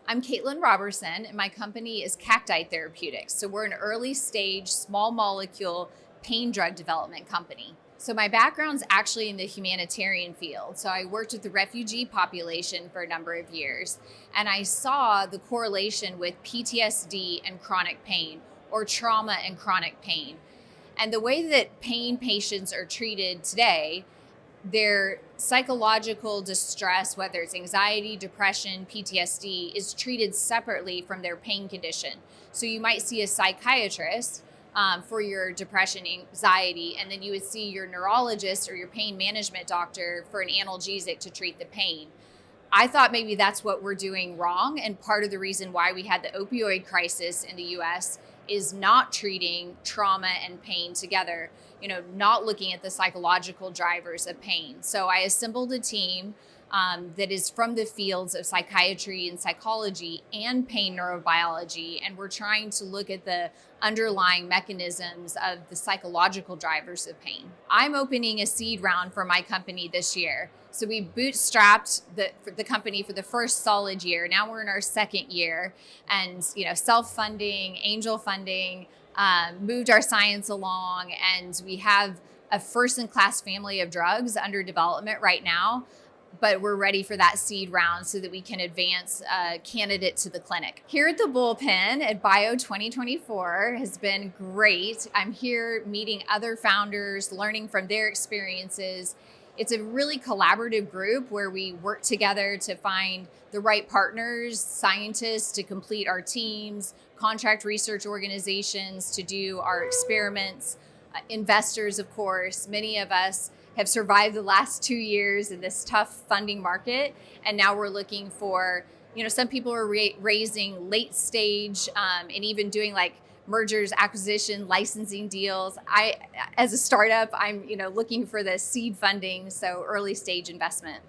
I'm Kaitlin Roberson, and my company is Cacti Therapeutics. So we're an early stage, small molecule pain drug development company. So my background's actually in the humanitarian field. So I worked with the refugee population for a number of years, and I saw the correlation with PTSD and chronic pain, or trauma and chronic pain. And the way that pain patients are treated today, their psychological distress, whether it's anxiety, depression, PTSD, is treated separately from their pain condition. So you might see a psychiatrist for your depression, anxiety, and then you would see your neurologist or your pain management doctor for an analgesic to treat the pain. I thought maybe that's what we're doing wrong. And part of the reason why we had the opioid crisis in the US is not treating trauma and pain together, not looking at the psychological drivers of pain. So I assembled a team that is from the fields of psychiatry and psychology and pain neurobiology. And we're trying to look at the underlying mechanisms of the psychological drivers of pain. I'm opening a seed round for my company this year. So we bootstrapped the company for the first solid year. Now we're in our second year, and self-funding, angel funding, moved our science along, and we have a first-in-class family of drugs under development right now. But we're ready for that seed round so that we can advance a candidate to the clinic. Here at the Bullpen at Bio 2024 has been great. I'm here meeting other founders, learning from their experiences. It's a really collaborative group where we work together to find the right partners, scientists to complete our teams, contract research organizations to do our experiments, investors, of course. Many of us have survived the last 2 years in this tough funding market. And now we're looking for, some people are raising late stage and even doing like mergers, acquisition, licensing deals. As a startup, I'm, looking for the seed funding, so early stage investment.